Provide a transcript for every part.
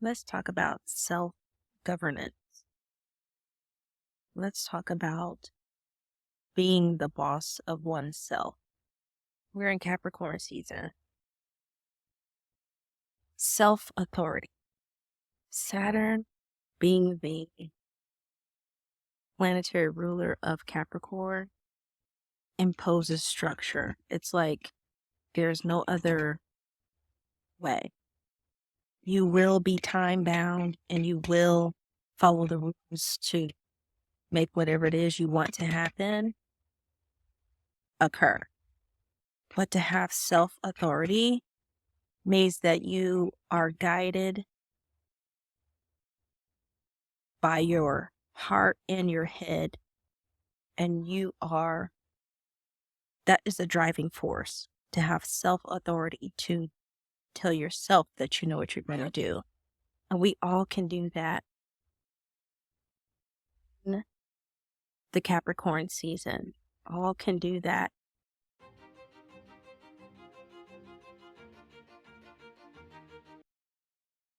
Let's talk about self-governance. Let's talk about being the boss of oneself. We're in Capricorn season. Self-authority. Saturn being the planetary ruler of Capricorn imposes structure. It's like there's no other way. You will be time bound and you will follow the rules to make whatever it is you want to happen occur. But to have self-authority means that you are guided by your heart and your head, and that is the driving force, to have self-authority, to tell yourself that you know what you're going to do. And we all can do that in the Capricorn season. All can do that.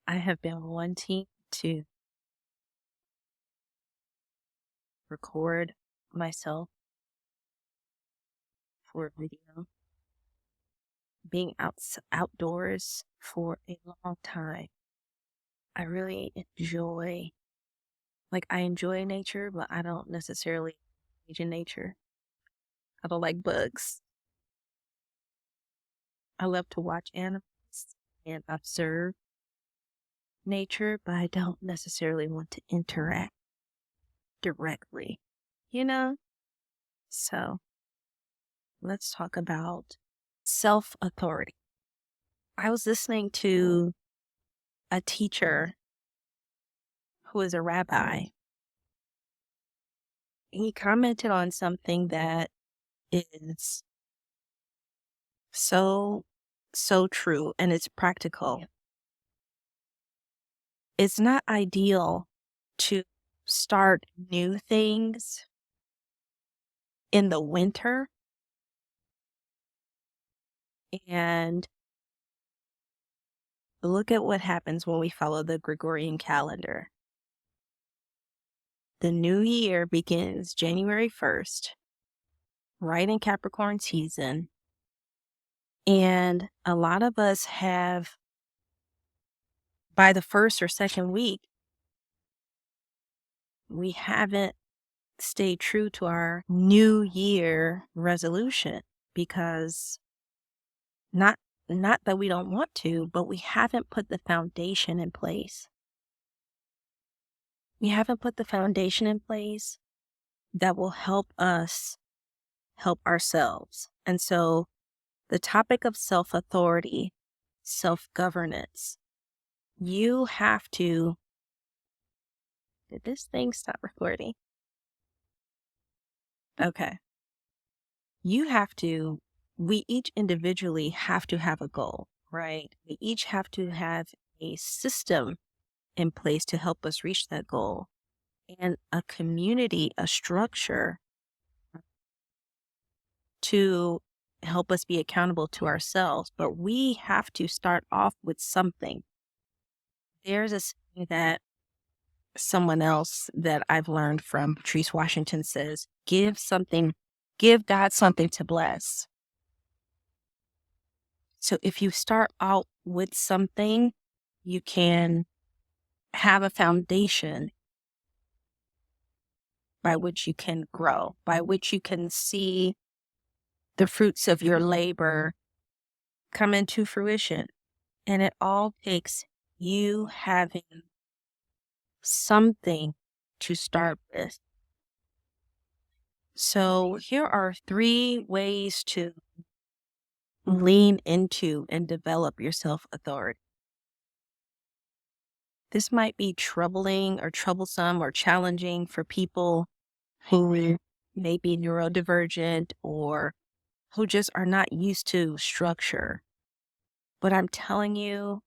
I have been wanting to record myself for a video, being outdoors for a long time. I really enjoy nature, but I don't necessarily engage in nature. I don't like bugs. I love to watch animals and observe nature, but I don't necessarily want to interact directly, So let's talk about self-authority. I was listening to a teacher who is a rabbi. He commented on something that is so true, and it's practical. It's not ideal to start new things in the winter and look at what happens when we follow the Gregorian calendar. The new year begins January 1st, right in Capricorn season. And a lot of us have, by the first or second week, we haven't stayed true to our new year resolution, because not that we don't want to, but we haven't put the foundation in place. We haven't put the foundation in place that will help us help ourselves. And so the topic of self-authority, self-governance, you have to... Did this thing stop recording? Okay. We each individually have to have a goal, right? We each have to have a system in place to help us reach that goal, and a community, a structure to help us be accountable to ourselves. But we have to start off with something. There's a saying that someone else that I've learned from, Patrice Washington, says, give God something to bless. So if you start out with something, you can have a foundation by which you can grow, by which you can see the fruits of your labor come into fruition. And it all takes you having something to start with. So here are 3 ways to lean into and develop your self-authority. This might be troubling or troublesome or challenging for people who may be neurodivergent or who just are not used to structure. But I'm telling you,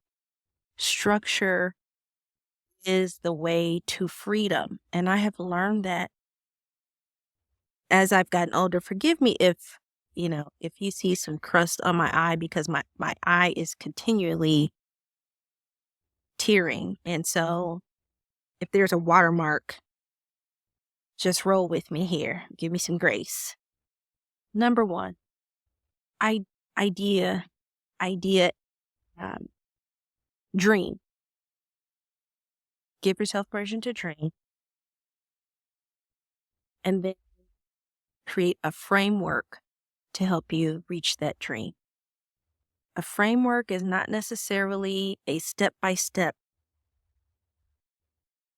structure is the way to freedom. And I have learned that as I've gotten older. Forgive me if you see some crust on my eye, because my eye is continually tiering. And so if there's a watermark, just roll with me here. Give me some grace. Number one, idea, dream. Give yourself permission to dream. And then create a framework to help you reach that dream. A framework is not necessarily a step-by-step,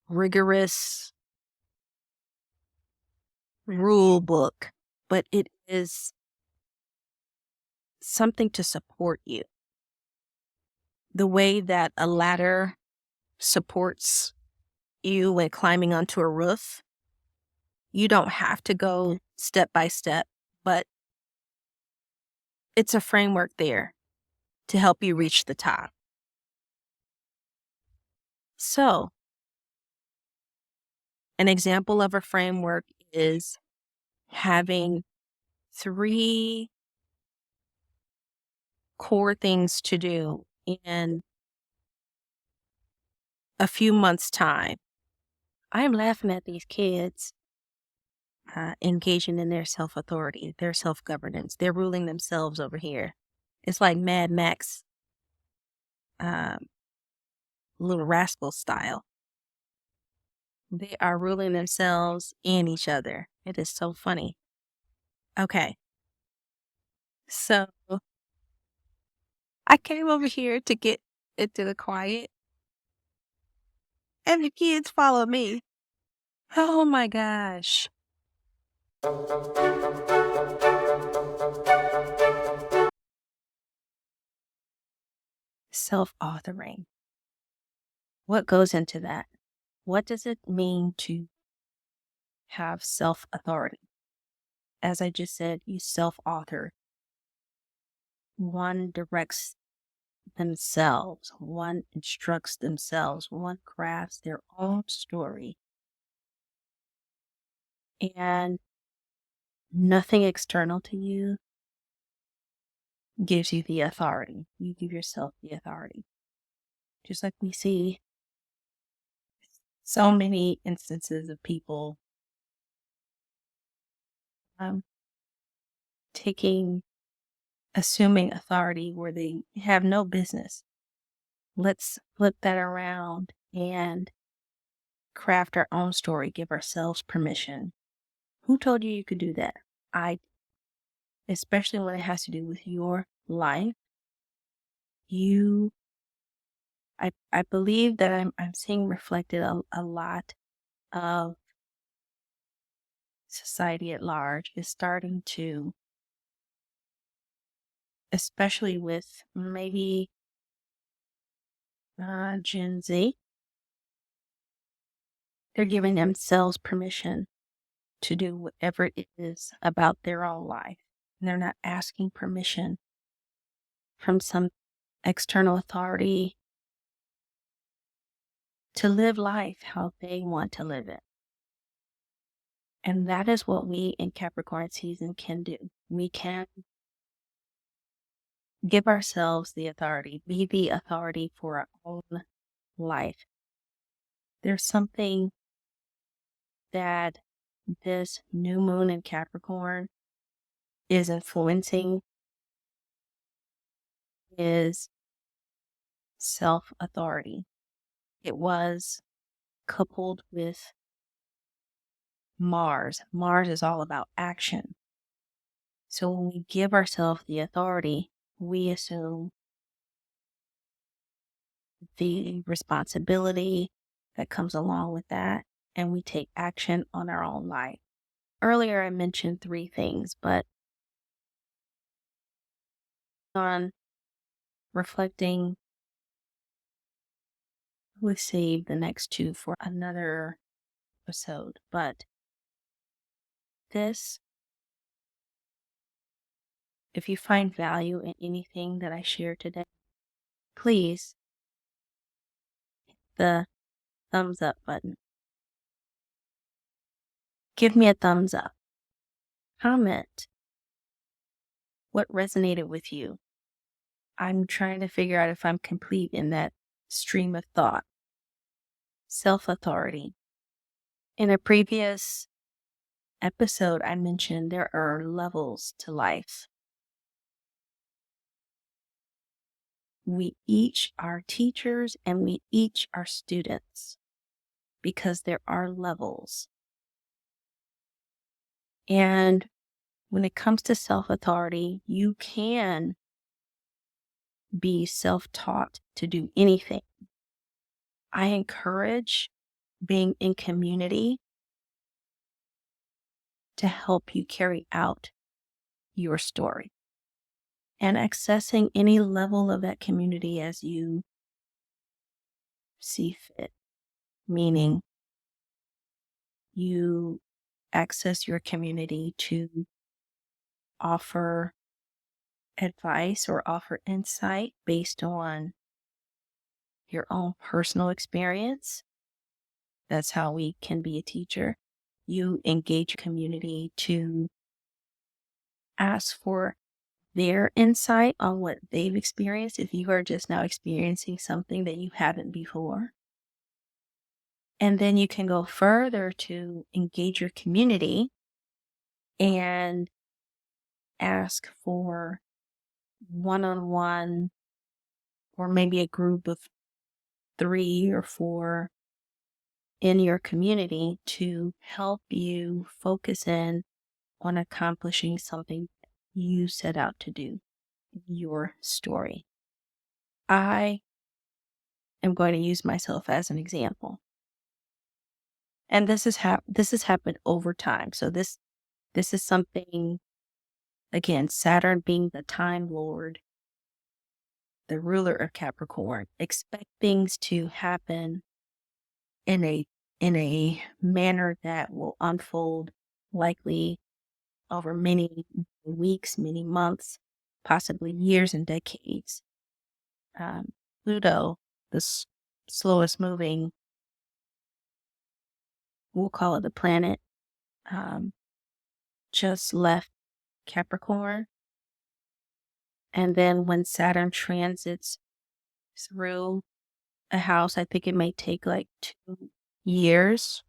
rigorous rule book, but it is something to support you. The way that a ladder supports you when climbing onto a roof, you don't have to go step by step, but it's a framework there to help you reach the top. So, an example of a framework is having 3 core things to do in a few months' time. I am laughing at these kids engaging in their self-authority, their self-governance. They're ruling themselves over here. It's like Mad Max, Little Rascal style. They are ruling themselves and each other. It is so funny. Okay. So I came over here to get into the quiet, and the kids follow me. Oh my gosh. Self-authoring. What goes into that? What does it mean to have self-authority? As I just said, you self-author. One directs themselves, one instructs themselves, one crafts their own story. And nothing external to you gives you the authority. You give yourself the authority. Just like we see so many instances of people assuming authority where they have no business. Let's flip that around and craft our own story, give ourselves permission. Who told you you could do that? Especially when it has to do with your life. I believe that I'm seeing reflected a lot of society at large is starting to, especially with maybe Gen Z, they're giving themselves permission to do whatever it is about their own life. And they're not asking permission from some external authority to live life how they want to live it. And that is what we in Capricorn season can do. We can give ourselves the authority, be the authority for our own life. There's something that this new moon in Capricorn is influencing is self-authority. It was coupled with Mars. Mars is all about action. So when we give ourselves the authority, we assume the responsibility that comes along with that, and we take action on our own life. Earlier, I mentioned 3 things, but on reflecting, we save the next 2 for another episode. But this, if you find value in anything that I share today, please hit the thumbs up button. Give me a thumbs up. Comment what resonated with you. I'm trying to figure out if I'm complete in that stream of thought, self-authority. In a previous episode, I mentioned there are levels to life. We each are teachers and we each are students because there are levels. And when it comes to self-authority, you can be self-taught to do anything. I encourage being in community to help you carry out your story and accessing any level of that community as you see fit, meaning you access your community to offer advice or offer insight based on your own personal experience. That's how we can be a teacher. You engage community to ask for their insight on what they've experienced if you are just now experiencing something that you haven't before. And then you can go further to engage your community and ask for one-on-one or maybe a group of 3 or 4 in your community to help you focus in on accomplishing something you set out to do, your story. I am going to use myself as an example. And this has happened over time. So this is something, again, Saturn being the time lord, the ruler of Capricorn, expect things to happen in a manner that will unfold likely over many weeks, many months, possibly years and decades. Pluto, the slowest moving, we'll call it the planet, just left Capricorn. And then when Saturn transits through a house, I think it may take like 2 years,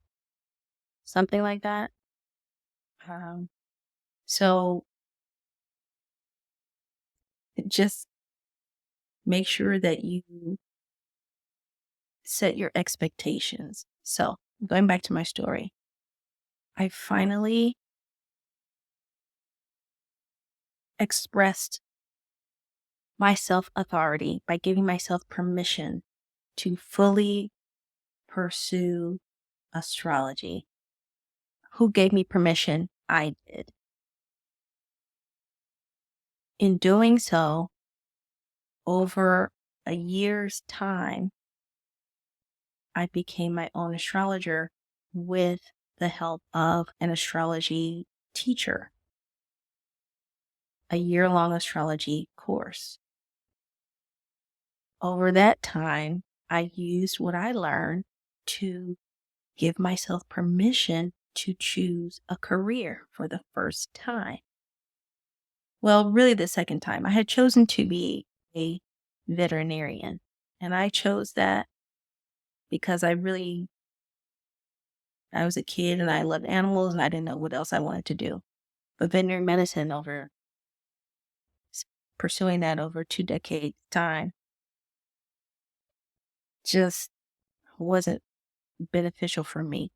something like that. So just make sure that you set your expectations. So going back to my story, I finally expressed my self-authority by giving myself permission to fully pursue astrology. Who gave me permission? I did. In doing so, over a year's time, I became my own astrologer with the help of an astrology teacher, a year-long astrology course. Over that time, I used what I learned to give myself permission to choose a career for the first time. Well, really the second time. I had chosen to be a veterinarian, and I chose that because I was a kid and I loved animals and I didn't know what else I wanted to do. But veterinary medicine, over pursuing that over 2 decades time, just wasn't beneficial for me.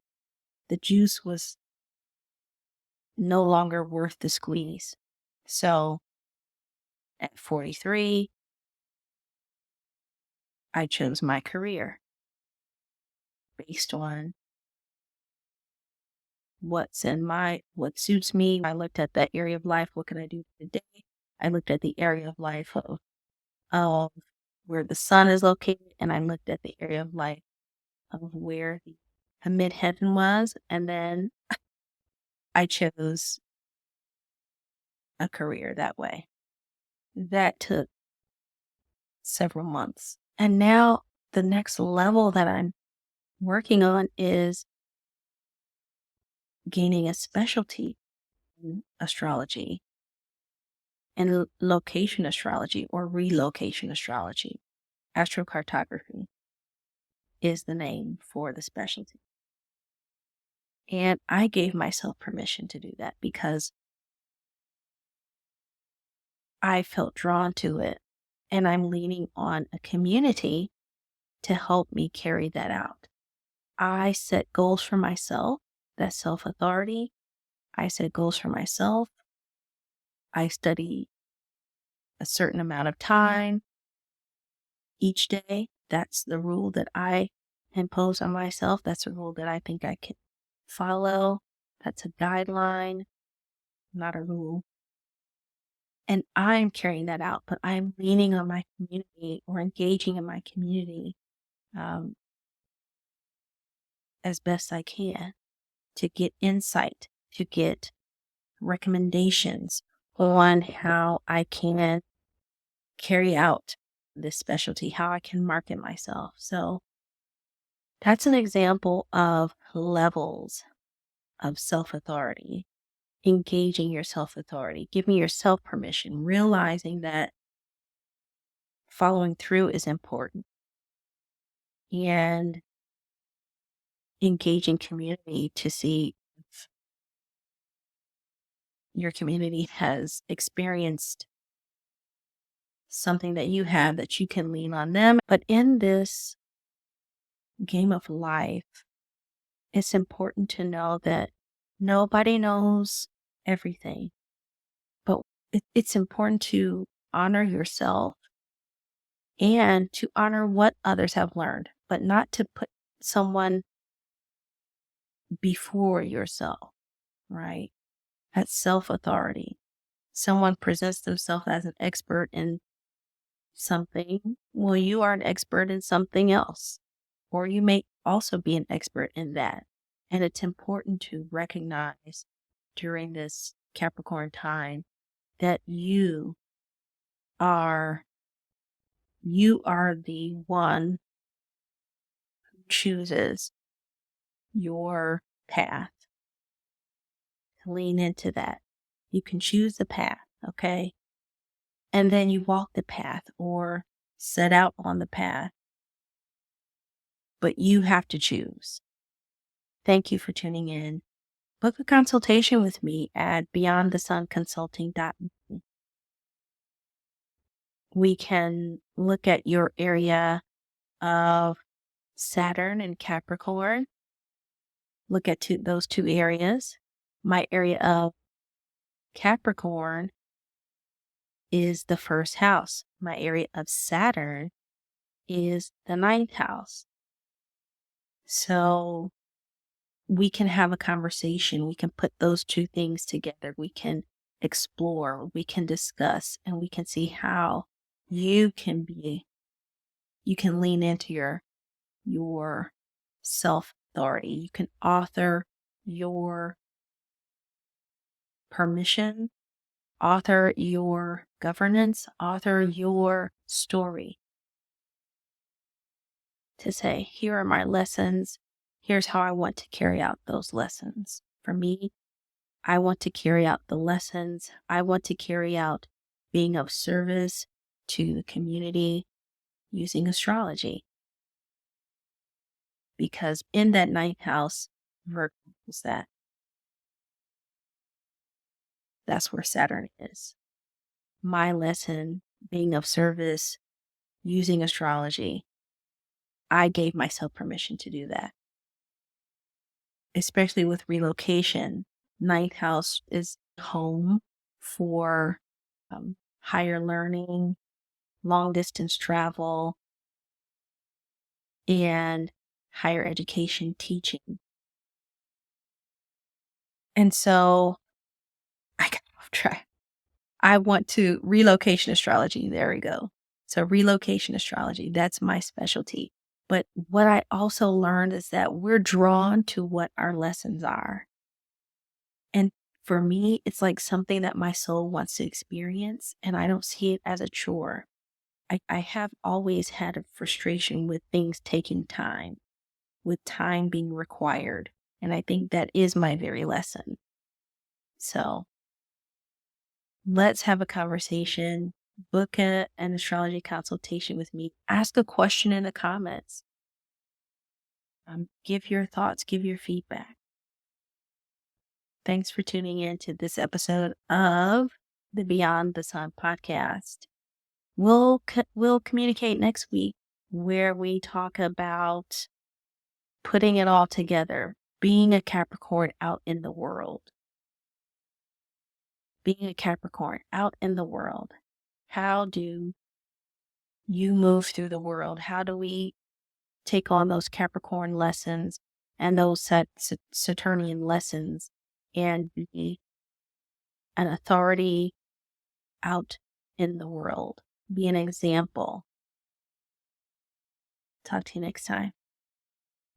The juice was no longer worth the squeeze. So at 43, I chose my career based on what suits me. I looked at that area of life. What can I do today? I looked at the area of life of where the sun is located, and I looked at the area of life of where the midheaven was, and then I chose a career that way. That took several months. And now the next level that I'm working on is gaining a specialty in astrology and location astrology or relocation astrology. Astrocartography is the name for the specialty. And I gave myself permission to do that because I felt drawn to it. And I'm leaning on a community to help me carry that out. I set goals for myself, that's self-authority. I set goals for myself. I study a certain amount of time each day. That's the rule that I impose on myself. That's a rule that I think I can follow. That's a guideline, not a rule. And I'm carrying that out, but I'm leaning on my community or engaging in my community as best I can to get insight, to get recommendations on how I can carry out this specialty, how I can market myself. So that's an example of levels of self-authority, engaging your self-authority, giving yourself permission, realizing that following through is important, and engaging community to see if your community has experienced something that you have that you can lean on them. But in this game of life, it's important to know that nobody knows everything, but it's important to honor yourself and to honor what others have learned, but not to put someone before yourself, right? That's self-authority. Someone presents themselves as an expert in something. Well, you are an expert in something else, or you may also be an expert in that. And it's important to recognize during this Capricorn time that you are the one who chooses your path. Lean into that. You can choose the path, okay? And then you walk the path or set out on the path. But you have to choose. Thank you for tuning in. Book a consultation with me at beyondthesunconsulting.me. We can look at your area of Saturn and Capricorn. Look at those two areas. My area of Capricorn is the first house. My area of Saturn is the ninth house. So we can have a conversation. We can put those two things together. We can explore, we can discuss, and we can see how you can lean into your self-authority. You can author your permission, author your governance, author your story. To say, here are my lessons. Here's how I want to carry out those lessons. For me, I want to carry out the lessons. I want to carry out being of service to the community using astrology. Because in that ninth house, Virgo is that. That's where Saturn is. My lesson, being of service, using astrology, I gave myself permission to do that. Especially with relocation. Ninth house is home for higher learning, long distance travel, and higher education teaching. And so I got off track. I want to relocation astrology. There we go. So relocation astrology, that's my specialty. But what I also learned is that we're drawn to what our lessons are. And for me, it's like something that my soul wants to experience, and I don't see it as a chore. I have always had a frustration with things taking time, with time being required. And I think that is my very lesson. So let's have a conversation. book an astrology consultation with me. Ask a question in the comments. Give your thoughts, give your feedback. Thanks for tuning in to this episode of the Beyond the Sun podcast. We'll communicate next week, where we talk about putting it all together, being a Capricorn out in the world. Being a Capricorn out in the world. How do you move through the world? How do we take on those Capricorn lessons and those Saturnian lessons and be an authority out in the world? Be an example. Talk to you next time.